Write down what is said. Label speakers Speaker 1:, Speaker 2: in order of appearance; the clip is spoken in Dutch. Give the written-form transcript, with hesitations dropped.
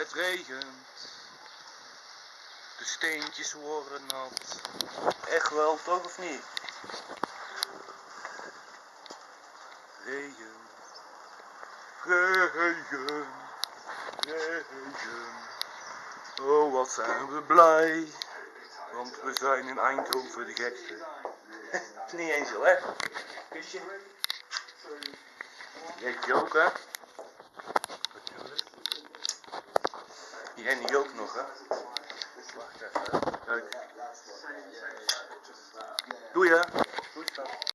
Speaker 1: Het regent. De steentjes worden nat. Echt wel, toch of niet? Regen. Regen. Regen. Oh, wat zijn we blij. Want we zijn in Eindhoven de gekste. Het is niet eens heel erg. Kusje. Jij ook, hè? Die Henny ook nog, hè? Wacht even. Kijk. Doei, hè? Doei, schat.